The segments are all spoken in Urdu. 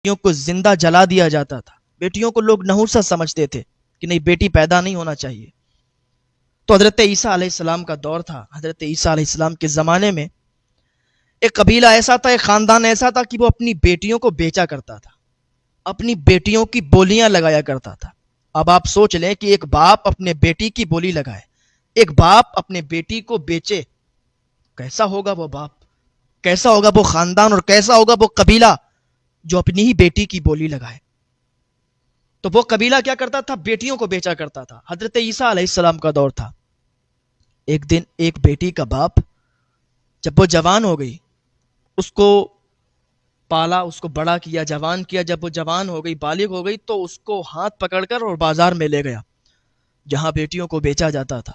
بیٹیوں کو زندہ جلا دیا جاتا تھا. بیٹیوں کو لوگ نحوست سمجھتے تھے کہ نہیں بیٹی پیدا نہیں ہونا چاہیے. تو حضرت عیسیٰ علیہ السلام کا دور تھا. حضرت عیسیٰ علیہ السلام کے زمانے میں ایک قبیلہ ایسا تھا, ایک خاندان ایسا تھا کہ وہ اپنی بیٹیوں کو بیچا کرتا تھا, اپنی بیٹیوں کی بولیاں لگایا کرتا تھا. اب آپ سوچ لیں کہ ایک باپ اپنے بیٹی کی بولی لگائے, ایک باپ اپنے بیٹی کو بیچے, کیسا ہوگا وہ باپ, کیسا ہوگا وہ خاندان, اور کیسا ہوگا وہ قبیلہ جو اپنی ہی بیٹی کی بولی لگائے. تو وہ قبیلہ کیا کرتا تھا, بیٹیوں کو بیچا کرتا تھا. حضرت عیسیٰ علیہ السلام کا دور تھا. ایک دن ایک بیٹی کا باپ جب وہ جوان ہو گئی, اس کو پالا, اس کو بڑا کیا, جوان کیا. جب وہ جوان ہو گئی, بالغ ہو گئی, تو اس کو ہاتھ پکڑ کر اور بازار میں لے گیا, جہاں بیٹیوں کو بیچا جاتا تھا,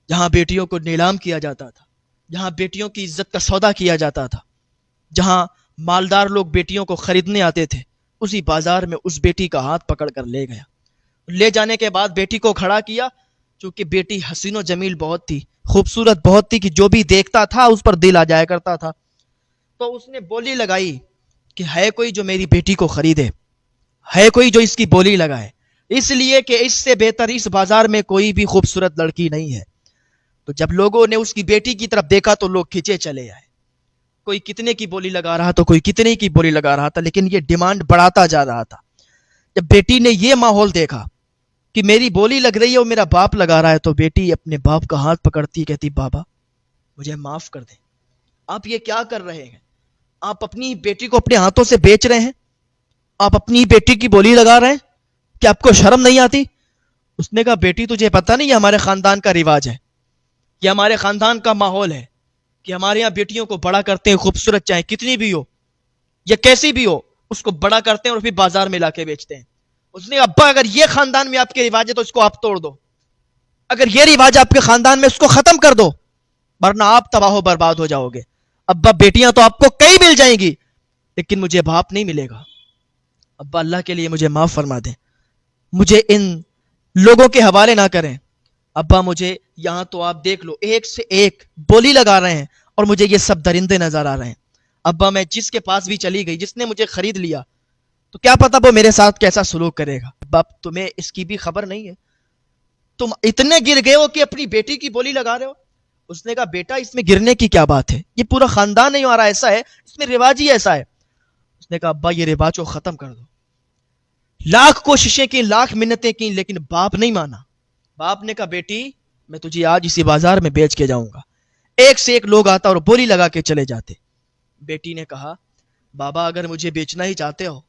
جہاں بیٹیوں کو نیلام کیا جاتا تھا, جہاں بیٹیوں کی عزت کا سودا کیا جاتا تھا, جہاں مالدار لوگ بیٹیوں کو خریدنے آتے تھے. اسی بازار میں اس بیٹی کا ہاتھ پکڑ کر لے گیا. لے جانے کے بعد بیٹی کو کھڑا کیا, چونکہ بیٹی حسین و جمیل بہت تھی, خوبصورت بہت تھی, کہ جو بھی دیکھتا تھا اس پر دل آ جایا کرتا تھا. تو اس نے بولی لگائی کہ ہے کوئی جو میری بیٹی کو خریدے, ہے کوئی جو اس کی بولی لگائے, اس لیے کہ اس سے بہتر اس بازار میں کوئی بھی خوبصورت لڑکی نہیں ہے. تو جب لوگوں نے اس کی بیٹی کی طرف دیکھا تو لوگ کھینچے چلے آئے. کوئی کتنے کی بولی لگا رہا تو کوئی کتنے کی بولی لگا رہا تھا, لیکن یہ ڈیمانڈ بڑھاتا جا رہا تھا. جب بیٹی نے یہ ماحول دیکھا کہ میری بولی لگ رہی ہے اور میرا باپ لگا رہا ہے, تو بیٹی اپنے باپ کا ہاتھ پکڑتی کہتی, بابا مجھے معاف کر دیں, آپ یہ کیا کر رہے ہیں, آپ اپنی بیٹی کو اپنے ہاتھوں سے بیچ رہے ہیں, آپ اپنی بیٹی کی بولی لگا رہے ہیں, کہ آپ کو شرم نہیں آتی. اس نے کہا, بیٹی تجھے پتا نہیں یہ ہمارے خاندان کا رواج ہے, یہ ہمارے خاندان کا ماحول ہے کہ ہمارے یہاں بیٹیوں کو بڑا کرتے ہیں, خوبصورت چاہے کتنی بھی ہو یا کیسی بھی ہو, اس کو بڑا کرتے ہیں اور پھر بازار میں لا کے بیچتے ہیں. اس نے کہا, ابا اگر یہ خاندان میں آپ کے رواج ہے تو اس کو آپ توڑ دو, اگر یہ رواج آپ کے خاندان میں اس کو ختم کر دو, ورنہ آپ تباہ و برباد ہو جاؤ گے. ابا بیٹیاں تو آپ کو کئی مل جائیں گی, لیکن مجھے باپ نہیں ملے گا. ابا اللہ کے لیے مجھے معاف فرما دیں, مجھے ان لوگوں کے حوالے نہ کریں. ابا مجھے یہاں تو آپ دیکھ لو ایک سے ایک بولی لگا رہے ہیں, اور مجھے یہ سب درندے نظر آ رہے ہیں. ابا میں جس کے پاس بھی چلی گئی, جس نے مجھے خرید لیا, تو کیا پتا وہ میرے ساتھ کیسا سلوک کرے گا. باپ تمہیں اس کی بھی خبر نہیں ہے, تم اتنے گر گئے ہو کہ اپنی بیٹی کی بولی لگا رہے ہو. اس نے کہا, بیٹا اس میں گرنے کی کیا بات ہے, یہ پورا خاندان نہیں ہمارا ایسا ہے, اس میں رواج ہی ایسا ہے. اس نے کہا, ابا یہ رواج کو ختم کر دو. لاکھ کوششیں کی, لاکھ منتیں کی, لیکن باپ نہیں مانا. باپ نے کہا, بیٹی میں تجھے آج اسی بازار میں بیچ کے جاؤں گا. ایک سے ایک لوگ آتا اور بولی لگا کے چلے جاتے. بیٹی نے کہا, بابا اگر مجھے بیچنا ہی چاہتے ہو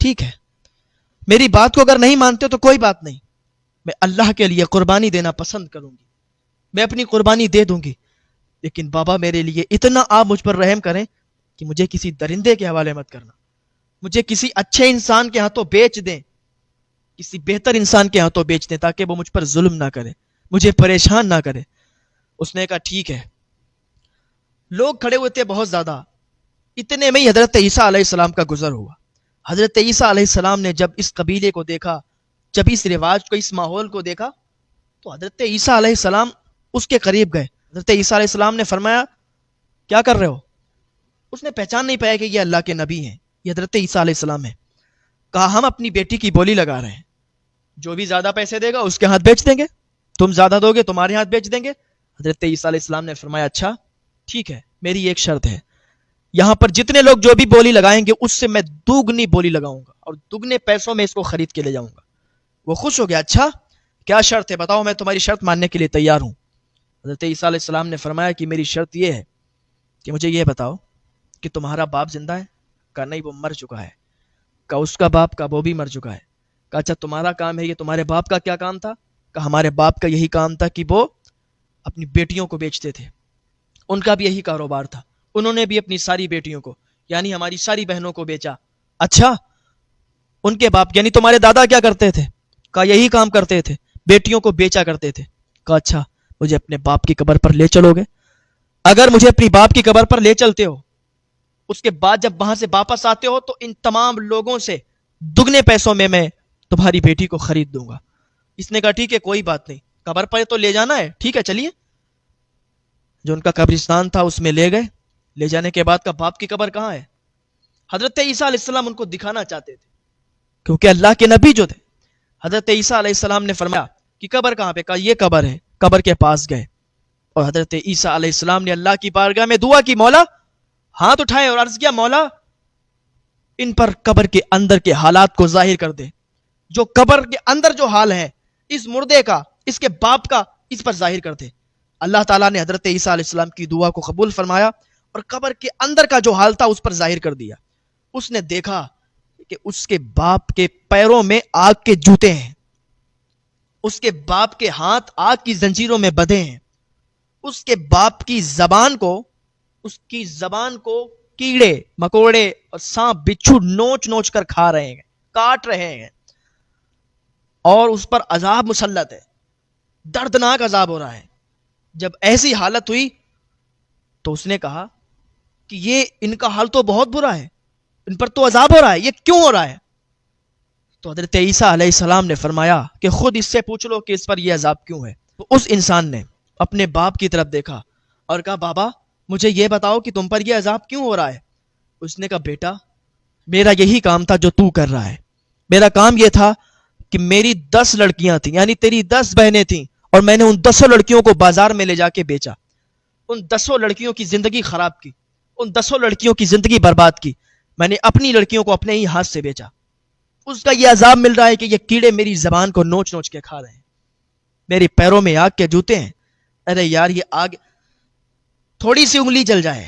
ٹھیک ہے, میری بات کو اگر نہیں مانتے ہو تو کوئی بات نہیں, میں اللہ کے لیے قربانی دینا پسند کروں گی, میں اپنی قربانی دے دوں گی. لیکن بابا میرے لیے اتنا آپ مجھ پر رحم کریں کہ مجھے کسی درندے کے حوالے مت کرنا, مجھے کسی اچھے انسان کے ہاتھوں بیچ دیں, کسی بہتر انسان کے ہاتھوں بیچ دیں, تاکہ وہ مجھ پر ظلم نہ کرے, مجھے پریشان نہ کرے. اس نے کہا, ٹھیک ہے. لوگ کھڑے ہوئے تھے بہت زیادہ. اتنے میں ہی حضرت عیسیٰ علیہ السلام کا گزر ہوا. حضرت عیسیٰ علیہ السلام نے جب اس قبیلے کو دیکھا, جب اس رواج کو, اس ماحول کو دیکھا, تو حضرت عیسیٰ علیہ السلام اس کے قریب گئے. حضرت عیسیٰ علیہ السلام نے فرمایا, کیا کر رہے ہو؟ اس نے پہچان نہیں پایا کہ یہ اللہ کے نبی ہیں, یہ حضرت عیسیٰ علیہ السلام ہیں. کہا, ہم اپنی بیٹی کی بولی لگا رہے ہیں, جو بھی زیادہ پیسے دے گا اس کے ہاتھ بیچ دیں گے, تم زیادہ دو گے تمہارے ہاتھ بیچ دیں گے. حضرت عیسیٰ علیہ السلام نے فرمایا, اچھا ٹھیک ہے, میری ایک شرط ہے, یہاں پر جتنے لوگ جو بھی بولی لگائیں گے اس سے میں دوگنی بولی لگاؤں گا, اور دگنے پیسوں میں اس کو خرید کے لے جاؤں گا. وہ خوش ہو گیا, اچھا کیا شرط ہے بتاؤ, میں تمہاری شرط ماننے کے لیے تیار ہوں. حضرت عیسیٰ علیہ السلام نے فرمایا کہ میری شرط یہ ہے کہ مجھے یہ بتاؤ کہ تمہارا باپ زندہ ہے؟ کہا, نہیں وہ مر چکا ہے. کہا, اس کا باپ؟ کا وہ بھی مر چکا ہے. کہا, اچھا تمہارا کام ہے یہ, تمہارے باپ کا کیا کام تھا؟ کہا, ہمارے باپ کا یہی کام تھا کہ وہ اپنی بیٹیوں کو بیچتے تھے, ان کا بھی یہی کاروبار تھا, انہوں نے بھی اپنی ساری بیٹیوں کو, یعنی ہماری ساری بہنوں کو بیچا. اچھا ان کے باپ یعنی تمہارے دادا کیا کرتے تھے؟ کہا, یہی کام کرتے تھے, بیٹیوں کو بیچا کرتے تھے. کہا, اچھا مجھے اپنے باپ کی قبر پر لے چلو گے؟ اگر مجھے اپنی باپ کی قبر پر لے چلتے ہو, اس کے بعد جب وہاں سے واپس آتے ہو تو ان تمام لوگوں سے دگنے پیسوں میں تمہاری بیٹی کو خرید دوں گا. اس نے کہا, ٹھیک ہے کوئی بات نہیں, قبر پر تو لے جانا ہے, ٹھیک ہے چلیے. جو ان کا قبرستان تھا اس میں لے گئے. لے جانے کے بعد کا, باپ کی قبر کہاں ہے؟ حضرت عیسیٰ علیہ السلام ان کو دکھانا چاہتے تھے، کیونکہ اللہ کے نبی جو تھے، حضرت عیسیٰ علیہ السلام نے فرمایا کہ قبر کہاں پہ؟ کہا یہ قبر ہے۔ قبر کے پاس گئے اور حضرت عیسیٰ علیہ السلام نے اللہ کی بارگاہ میں دعا کی، مولا، ہاتھ اٹھائے اور عرض کیا، مولا ان پر قبر کے اندر کے حالات کو ظاہر کر دے، جو قبر کے اندر جو حال ہے اس مردے کا، اس کے باپ کا، اس پر ظاہر کر دے۔ اللہ تعالیٰ نے حضرت عیسیٰ علیہ السلام کی دعا کو قبول فرمایا اور قبر کے اندر کا جو حال تھا اس پر ظاہر کر دیا۔ اس نے دیکھا کہ اس کے باپ کے پیروں میں آگ کے جوتے ہیں، اس کے باپ کے ہاتھ آگ کی زنجیروں میں بندھے ہیں، اس کے باپ کی زبان کو کیڑے مکوڑے اور سانپ بچھو نوچ نوچ کر کھا رہے ہیں، کاٹ رہے ہیں، اور اس پر عذاب مسلط ہے، دردناک عذاب ہو رہا ہے۔ جب ایسی حالت ہوئی تو اس نے کہا کہ یہ ان کا حال تو بہت برا ہے، ان پر تو عذاب ہو رہا ہے، یہ کیوں ہو رہا ہے؟ تو حضرت عیسیٰ علیہ السلام نے فرمایا کہ خود اس سے پوچھ لو کہ اس پر یہ عذاب کیوں ہے۔ تو اس انسان نے اپنے باپ کی طرف دیکھا اور کہا، بابا مجھے یہ بتاؤ کہ تم پر یہ عذاب کیوں ہو رہا ہے؟ اس نے کہا، بیٹا میرا یہی کام تھا جو تو کر رہا ہے، میرا کام یہ تھا کہ میری 10 لڑکیاں تھیں، یعنی تیری 10 بہنیں تھیں، اور میں نے ان 10 لڑکیوں کو بازار میں لے جا کے بیچا، ان 10 لڑکیوں کی زندگی خراب کی، ان 10 لڑکیوں کی زندگی برباد کی، میں نے اپنی لڑکیوں کو اپنے ہی ہاتھ سے بیچا، اس کا یہ عذاب مل رہا ہے کہ یہ کیڑے میری زبان کو نوچ نوچ کے کھا رہے ہیں، میرے پیروں میں آگ کے جوتے ہیں۔ ارے یار، یہ آگ تھوڑی سی انگلی جل جائے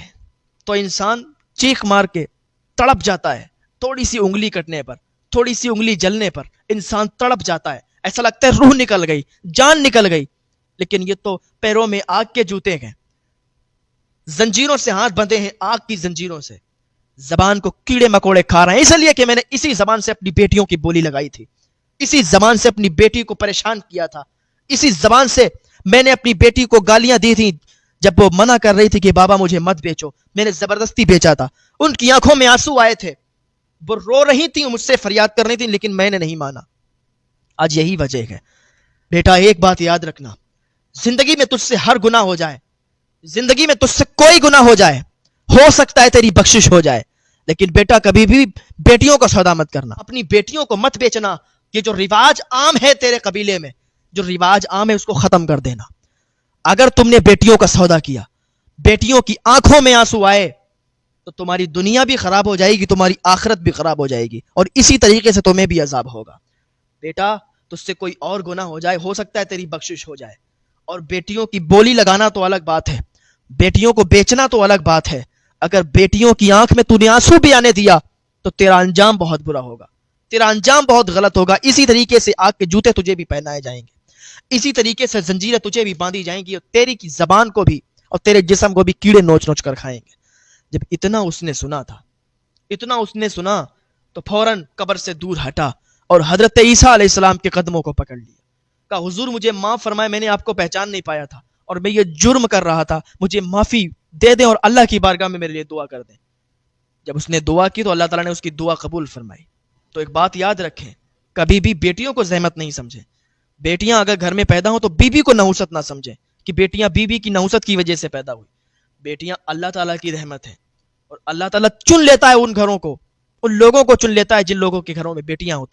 تو انسان چیخ مار کے تڑپ جاتا ہے، تھوڑی سی انگلی کٹنے پر، تھوڑی سی انگلی جلنے پر انسان تڑپ جاتا ہے، ایسا لگتا ہے روح نکل گئی، جان نکل گئی۔ لیکن یہ تو پیروں میں آگ کے جوتے ہیں، زنجیروں سے ہاتھ بندھے ہیں، آگ کی زنجیروں سے، زبان کو کیڑے مکوڑے کھا رہے ہیں، اس لیے کہ میں نے اسی زبان سے اپنی بیٹیوں کی بولی لگائی تھی، اسی زبان سے اپنی بیٹی کو پریشان کیا تھا، اسی زبان سے میں نے اپنی بیٹی کو گالیاں دی تھی جب وہ منع کر رہی تھی کہ بابا مجھے مت بیچو، میں نے زبردستی بیچا تھا۔ ان کی آنکھوں میں آنسو آئے تھے، وہ رو رہی تھیں، مجھ سے فریاد کر رہی تھیں، لیکن میں نے نہیں مانا۔ آج یہی وجہ ہے۔ بیٹا ایک بات یاد رکھنا، زندگی میں تجھ سے ہر گناہ ہو جائے، زندگی میں تجھ سے کوئی گناہ ہو سکتا ہے تیری بخشش ہو جائے، لیکن بیٹا کبھی بھی بیٹیوں کا سودا مت کرنا، اپنی بیٹیوں کو مت بیچنا۔ یہ جو رواج عام ہے تیرے قبیلے میں، جو رواج عام ہے اس کو ختم کر دینا۔ اگر تم نے بیٹیوں کا سودا کیا، بیٹیوں کی آنکھوں میں آنسو آئے، تو تمہاری دنیا بھی خراب ہو جائے گی، تمہاری آخرت بھی خراب ہو جائے گی، اور اسی طریقے سے تمہیں بھی عذاب ہوگا۔ بیٹا تجھ سے کوئی اور گناہ ہو جائے، ہو سکتا ہے تیری بخشش ہو جائے، اور بیٹیوں کی بولی لگانا تو الگ بات ہے، بیٹیوں کو بیچنا تو الگ بات ہے۔ اگر بیٹیوں کی آنکھ میں تو نے آنسو بھی آنے دیا تو تیرا انجام بہت برا ہوگا، تیرا انجام بہت غلط ہوگا۔ اسی طریقے سے آگ کے جوتے تجھے بھی پہنائے جائیں گے، اسی طریقے سے زنجیریں تجھے بھی باندھی جائیں گی، اور تیری کی زبان کو بھی اور تیرے جسم کو بھی کیڑے نوچ نوچ کر کھائیں گے۔ جب اتنا اس نے سنا تھا، اتنا اس نے سنا تو فوراً قبر سے دور ہٹا اور حضرت عیسیٰ علیہ السلام کے قدموں کو پکڑ لیا، کہا حضور مجھے معاف فرمائے، میں نے آپ کو پہچان نہیں پایا تھا اور میں یہ جرم کر رہا تھا، مجھے معافی دے دیں اور اللہ کی بارگاہ میں میرے لیے دعا کر دیں۔ جب اس نے دعا کی تو اللہ تعالیٰ نے اس کی دعا قبول فرمائی۔ تو ایک بات یاد رکھیں، کبھی بھی بیٹیوں کو زحمت نہیں سمجھیں۔ بیٹیاں اگر گھر میں پیدا ہوں تو بیوی کو نحوست نہ سمجھیں کہ بیٹیاں بیوی کی نحوست کی وجہ سے پیدا ہوئی۔ بیٹیاں اللہ تعالیٰ کی رحمت ہے، اور اللہ تعالیٰ چن لیتا ہے ان گھروں کو، ان لوگوں کو چن لیتا ہے جن لوگوں کے گھروں میں بیٹیاں ہوتی ہیں۔